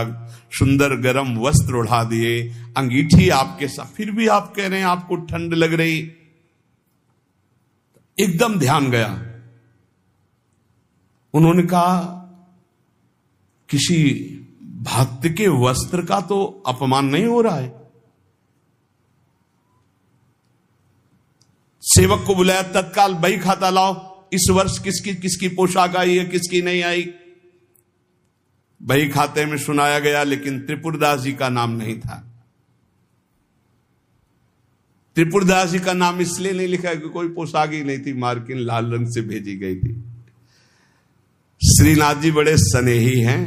सुंदर गरम वस्त्र उड़ा दिए, अंगीठी आपके साथ, फिर भी आप कह रहे हैं आपको ठंड लग रही। एकदम ध्यान गया। उन्होंने कहा किसी भक्त के वस्त्र का तो अपमान नहीं हो रहा है। सेवक को बुलाया, तत्काल बही खाता लाओ, इस वर्ष किसकी किसकी पोशाक आई है, किसकी नहीं आई। बही खाते में सुनाया गया, लेकिन त्रिपुरदास जी का नाम नहीं था। त्रिपुरदास जी का नाम इसलिए नहीं लिखा कि कोई पोशाक ही नहीं थी, मार्किन लाल रंग से भेजी गई थी। श्रीनाथ जी बड़े स्नेही हैं,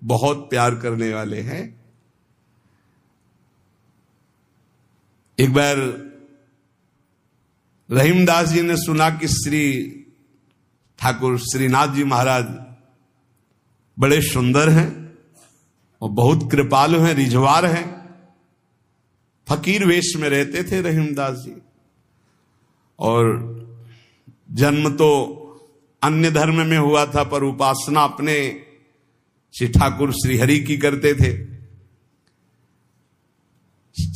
बहुत प्यार करने वाले हैं। एक बार रहीमदास जी ने सुना कि श्री ठाकुर श्रीनाथ जी महाराज बड़े सुंदर हैं और बहुत कृपालु हैं, रिझवार हैं। फकीर वेश में रहते थे रहीमदास जी, और जन्म तो अन्य धर्म में हुआ था पर उपासना अपने श्री ठाकुर श्रीहरि की करते थे।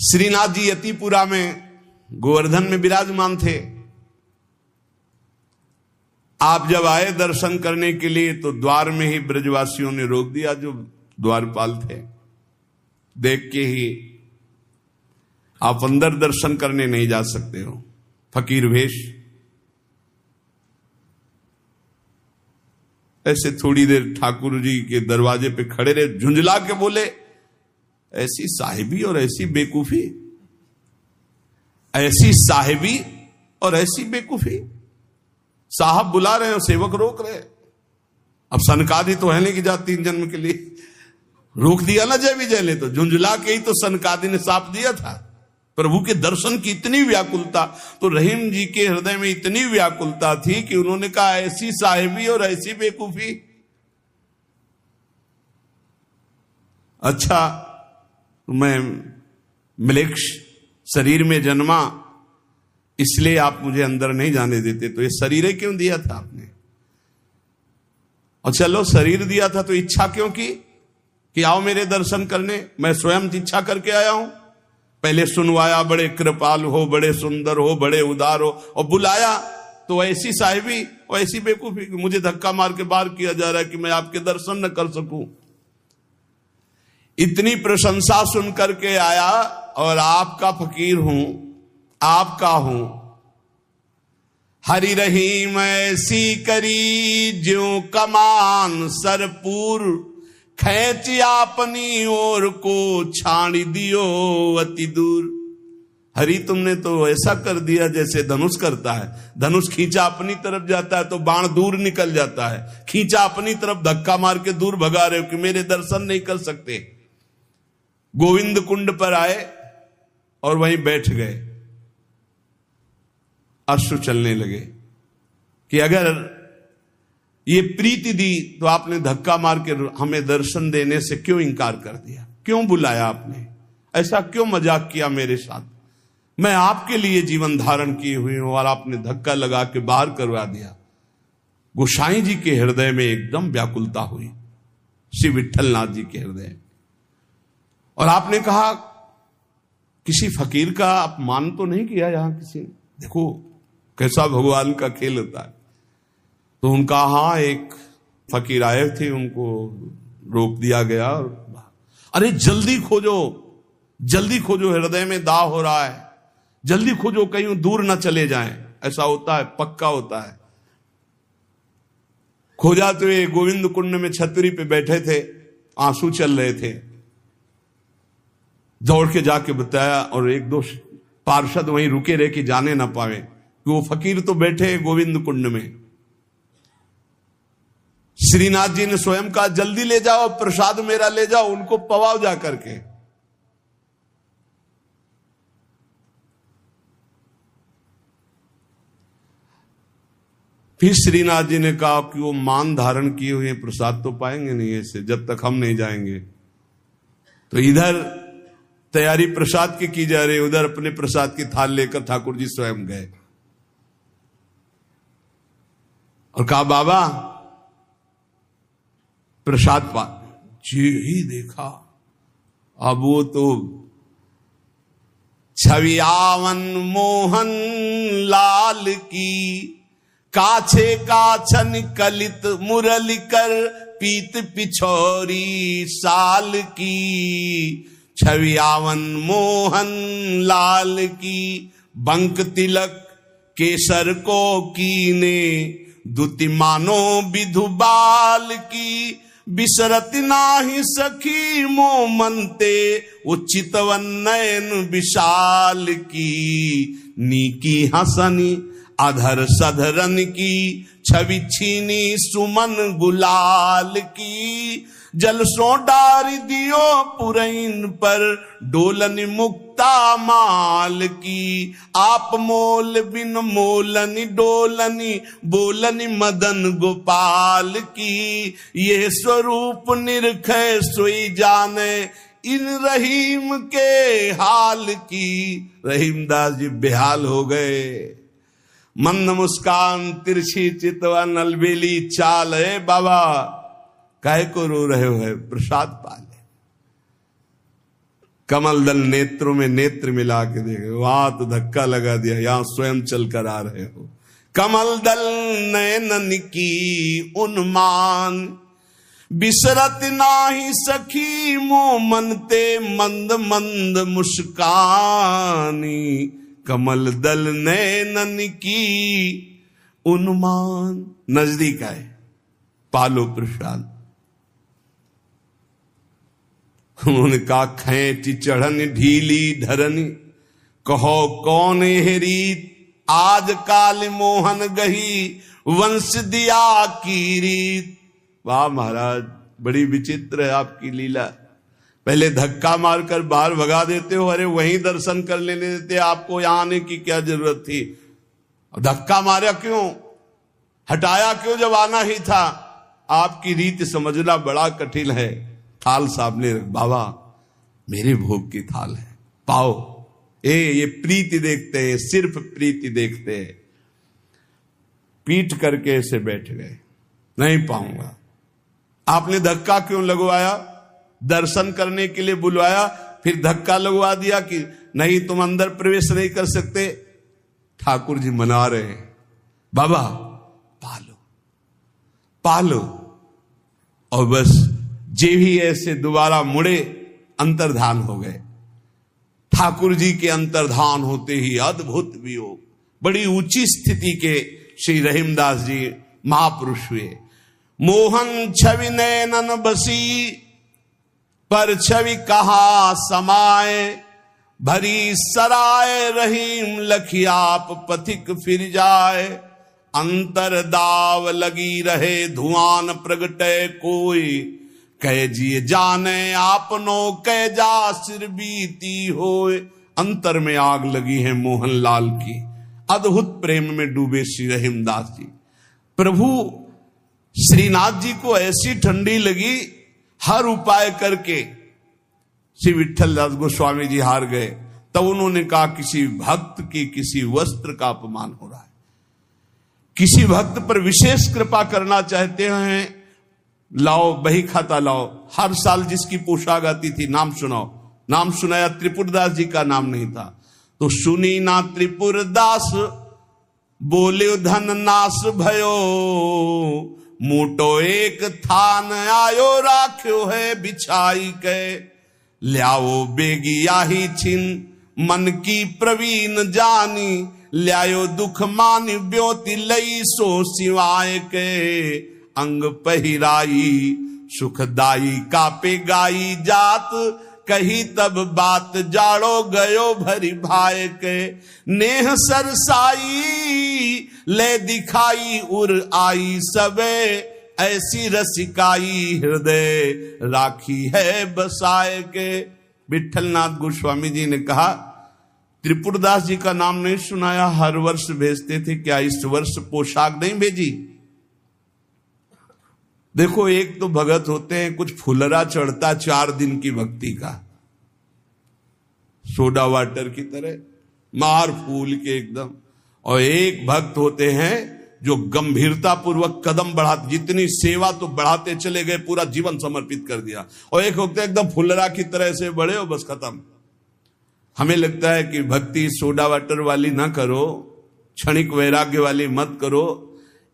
श्रीनाथ जी यतिपुरा में गोवर्धन में विराजमान थे। आप जब आए दर्शन करने के लिए तो द्वार में ही ब्रजवासियों ने रोक दिया, जो द्वारपाल थे। देख के ही आप अंदर दर्शन करने नहीं जा सकते हो, फकीर वेश। ऐसे थोड़ी देर ठाकुर जी के दरवाजे पे खड़े रहे, झुंझला के बोले ऐसी साहिबी और ऐसी बेकूफी, ऐसी साहिबी और ऐसी बेकूफी। साहब बुला रहे हैं और सेवक रोक रहे। अब सनकादि तो है नहीं कि जा 3 जन्म के लिए रोक दिया ना जय विजय ने, तो झुंझला के ही तो सनकादि ने साप दिया था। प्रभु के दर्शन की इतनी व्याकुलता, तो रहीम जी के हृदय में इतनी व्याकुलता थी कि उन्होंने कहा ऐसी साहिबी और ऐसी बेकूफी। अच्छा मैं म्लेच्छ शरीर में जन्मा, इसलिए आप मुझे अंदर नहीं जाने देते, तो ये शरीर क्यों दिया था आपने? और चलो शरीर दिया था तो इच्छा क्यों की कि आओ मेरे दर्शन करने? मैं स्वयं इच्छा करके आया हूं। पहले सुनवाया, बड़े कृपाल हो, बड़े सुंदर हो, बड़े उदार हो, और बुलाया तो ऐसी साहिबी और ऐसी बेकूफी, मुझे धक्का मार के बाहर किया जा रहा है कि मैं आपके दर्शन न कर सकूं। इतनी प्रशंसा सुन करके आया और आपका फकीर हूं, आपका हूं। हरि रहीम ऐसी करी ज्यों कमान सरपुर, खैच अपनी ओर को छाड़ी दियो अति दूर। हरि तुमने तो ऐसा कर दिया जैसे धनुष करता है। धनुष खींचा अपनी तरफ जाता है तो बाण दूर निकल जाता है, खींचा अपनी तरफ धक्का मार के दूर भगा रहे हो कि मेरे दर्शन नहीं कर सकते। गोविंद कुंड पर आए और वहीं बैठ गए। अश्रु चलने लगे कि अगर ये प्रीति दी तो आपने धक्का मार के हमें दर्शन देने से क्यों इनकार कर दिया? क्यों बुलाया आपने? ऐसा क्यों मजाक किया मेरे साथ? मैं आपके लिए जीवन धारण किए हुए हूं, और आपने धक्का लगा के बाहर करवा दिया। गोसाई जी के हृदय में एकदम व्याकुलता हुई, श्री विट्ठलनाथ जी के हृदय। और आपने कहा किसी फकीर का अपमान तो नहीं किया यहां किसी ने? देखो कैसा भगवान का खेल होता है। तो उनका हाँ, एक फकीर आए थे, उनको रोक दिया गया। अरे जल्दी खोजो, जल्दी खोजो, हृदय में दाह हो रहा है, जल्दी खोजो, कहीं दूर ना चले जाएं। ऐसा होता है, पक्का होता है। खोजा तो ये गोविंद कुंड में छतरी पे बैठे थे, आंसू चल रहे थे। दौड़ के जाके बताया, और एक दो पार्षद वहीं रुके रहे कि जाने ना पावे कि वो फकीर तो बैठे हैं गोविंद कुंड में। श्रीनाथ जी ने स्वयं कहा जल्दी ले जाओ, प्रसाद मेरा ले जाओ, उनको पवाओ जा करके। फिर श्रीनाथ जी ने कहा कि वो मान धारण किए हुए प्रसाद तो पाएंगे नहीं ऐसे, जब तक हम नहीं जाएंगे। तो इधर तैयारी प्रसाद की जा रही, उधर अपने प्रसाद की थाल लेकर ठाकुर जी स्वयं गए और कहा बाबा प्रसाद पा। जी ही देखा, अब वो तो छवियावन मोहन लाल की, काछे काछन कलित मुरली कर, पीत पिछोरी साल की। छवियावन मोहन लाल की, बंक तिलक केसर को कीने, दुति मानो विधु बाल की। बिसरत नाही सखी मोमनते, उचितवन नयन विशाल की। नीकी हसनी अधर सधरन की, छवि छीनी सुमन गुलाल की। जलसों डारी दियो पुरैन पर, डोलनी मुक्ता माल की। आप मोल बिन मोलनी डोलनी, बोलनी मदन गोपाल की। ये स्वरूप निरखै सोई जाने, इन रहीम के हाल की। रहीमदास जी बेहाल हो गए। मंद मुस्कान तिरछी चितवन अलबेली चाल, है बाबा काहे को रो रहे हो? है प्रसाद पाले। कमल दल नेत्रों में नेत्र मिला के देखे, वहां तो धक्का लगा दिया, यहां स्वयं चल कर आ रहे हो। कमल दल नयनन की उन्मान, बिसरत नाही सखी मोमनते, मंद मंद मुस्कानी। कमल दल नैनन की उन्मान, नजदीक आए, पालो प्रसाद। उन्होंने कहा खैंच चढ़न ढीली धरनी, कहो कौन है रीत, आज काल मोहन गही, वंश दिया की रीत। वाह महाराज, बड़ी विचित्र है आपकी लीला। पहले धक्का मारकर बाहर भगा देते हो, अरे वहीं दर्शन कर लेने देते, आपको यहां आने की क्या जरूरत थी? धक्का मारा क्यों, हटाया क्यों जब आना ही था? आपकी रीत समझना बड़ा कठिन है। थाल सामने रख, बाबा मेरे भोग की थाल है, पाओ। ये प्रीति देखते हैं, सिर्फ प्रीति देखते हैं। पीट करके ऐसे बैठ गए, नहीं पाऊंगा। आपने धक्का क्यों लगवाया? दर्शन करने के लिए बुलवाया, फिर धक्का लगवा दिया कि नहीं तुम अंदर प्रवेश नहीं कर सकते। ठाकुर जी मना रहे हैं, बाबा पालो पालो। और बस जे भी ऐसे दोबारा मुड़े, अंतर्धान हो गए। ठाकुर जी के अंतर्धान होते ही अद्भुत वियोग, बड़ी ऊंची स्थिति के श्री रहीमदास जी महापुरुष हुए। मोहन छवि नैनन बसी, पर छवि कहा समाए। भरी सराय रहीम लखियाप, पथिक फिर जाए। अंतर दाव लगी रहे, धुआं प्रगटे कोई। कह जिए जाने आपनो, कह जा सिर बीती होए। अंतर में आग लगी है मोहनलाल की। अद्भुत प्रेम में डूबे श्री रहीमदास जी। प्रभु श्रीनाथ जी को ऐसी ठंडी लगी, हर उपाय करके श्री विट्ठलदास गोस्वामी जी हार गए। तब उन्होंने कहा किसी भक्त के किसी वस्त्र का अपमान हो रहा है। किसी भक्त पर विशेष कृपा करना चाहते हैं, लाओ बही खाता लाओ। हर साल जिसकी पोशाक आती थी नाम सुनाओ। नाम सुनाया, त्रिपुरदास जी का नाम नहीं था। तो सुनी ना त्रिपुरदास बोले धन नाश भयो, मोटो एक थान आयो राख्यो है बिछाई के, ल्याओ बेगिया ही छिन मन की प्रवीण जानी, ल्यायो दुख मान ब्योति लई सो सिवाय के, अंग पहिराई सुखदाई कापे गाई जात, कही तब बात जाड़ो गयो भरी भाई के, नेह सरसाई ले दिखाई उर आई सबे, ऐसी रसिकाई हृदय राखी है बसाए के। विठलनाथ गोस्वामी जी ने कहा, त्रिपुरदास जी का नाम नहीं सुनाया, हर वर्ष भेजते थे, क्या इस वर्ष पोशाक नहीं भेजी? देखो, एक तो भगत होते हैं कुछ फुलरा चढ़ता 4 दिन की भक्ति का, सोडा वाटर की तरह मार फूल के एकदम, और एक भक्त होते हैं जो गंभीरता पूर्वक कदम बढ़ाते, जितनी सेवा तो बढ़ाते चले गए, पूरा जीवन समर्पित कर दिया। और एक होते हैं एकदम फुलरा की तरह से बढ़े हो बस खत्म। हमें लगता है कि भक्ति सोडा वाटर वाली ना करो, क्षणिक वैराग्य वाली मत करो,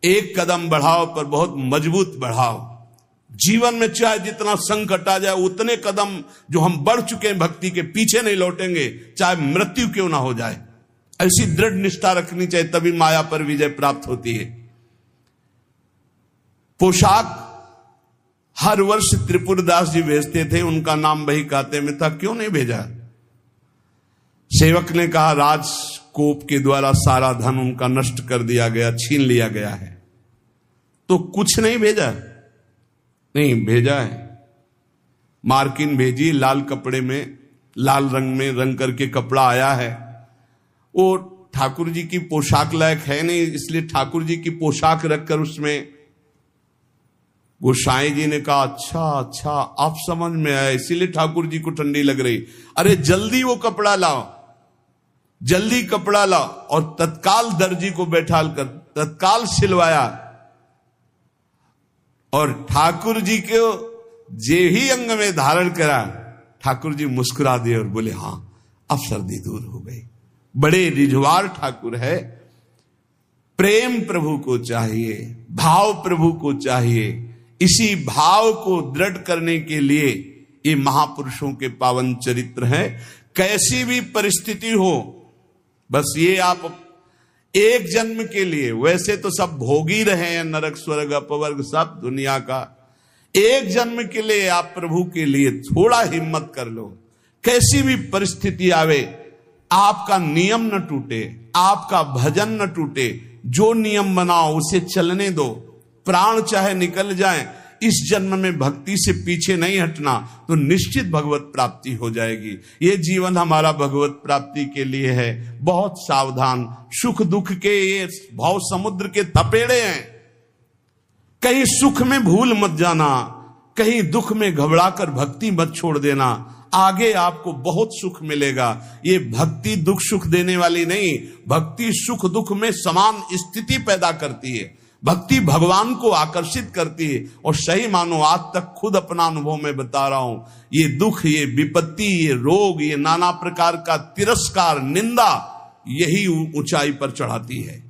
एक कदम बढ़ाओ पर बहुत मजबूत बढ़ाओ। जीवन में चाहे जितना संकट आ जाए, उतने कदम जो हम बढ़ चुके हैं भक्ति के, पीछे नहीं लौटेंगे, चाहे मृत्यु क्यों ना हो जाए। ऐसी दृढ़ निष्ठा रखनी चाहिए, तभी माया पर विजय प्राप्त होती है। पोशाक हर वर्ष त्रिपुरदास जी भेजते थे, उनका नाम बही खाते में था, क्यों नहीं भेजा? सेवक ने कहा, राजकोप के द्वारा सारा धन उनका नष्ट कर दिया गया, छीन लिया गया है, तो कुछ नहीं भेजा? नहीं भेजा है। मार्किन भेजी, लाल कपड़े में, लाल रंग में रंग करके कपड़ा आया है। वो ठाकुर जी की पोशाक लायक है नहीं, इसलिए ठाकुर जी की पोशाक रखकर उसमें गोसाई जी ने कहा, अच्छा आप समझ में आया, इसीलिए ठाकुर जी को ठंडी लग रही। अरे जल्दी वो कपड़ा लाओ, जल्दी कपड़ा लाओ। और तत्काल दर्जी को बैठा कर तत्काल सिलवाया, और ठाकुर जी को जे ही अंग में धारण करा, ठाकुर जी मुस्कुरा दिए और बोले, हां अब सर्दी दूर हो गई। बड़े रिझवार ठाकुर है। प्रेम प्रभु को चाहिए, भाव प्रभु को चाहिए। इसी भाव को दृढ़ करने के लिए ये महापुरुषों के पावन चरित्र हैं। कैसी भी परिस्थिति हो, बस ये आप एक जन्म के लिए, वैसे तो सब भोगी रहे हैं, नरक स्वर्ग अपवर्ग सब दुनिया का, एक जन्म के लिए आप प्रभु के लिए थोड़ा हिम्मत कर लो। कैसी भी परिस्थिति आवे, आपका नियम न टूटे, आपका भजन न टूटे, जो नियम बनाओ उसे चलने दो। प्राण चाहे निकल जाए, इस जन्म में भक्ति से पीछे नहीं हटना, तो निश्चित भगवत प्राप्ति हो जाएगी। ये जीवन हमारा भगवत प्राप्ति के लिए है। बहुत सावधान, सुख दुख के ये भाव समुद्र के थपेड़े हैं। कहीं सुख में भूल मत जाना, कहीं दुख में घबराकर भक्ति मत छोड़ देना। आगे आपको बहुत सुख मिलेगा। ये भक्ति दुख सुख देने वाली नहीं, भक्ति सुख दुख में समान स्थिति पैदा करती है। भक्ति भगवान को आकर्षित करती है। और सही मानो, आज तक खुद अपना अनुभव में बता रहा हूं, ये दुख, ये विपत्ति, ये रोग, ये नाना प्रकार का तिरस्कार, निंदा, यही ऊंचाई पर चढ़ाती है।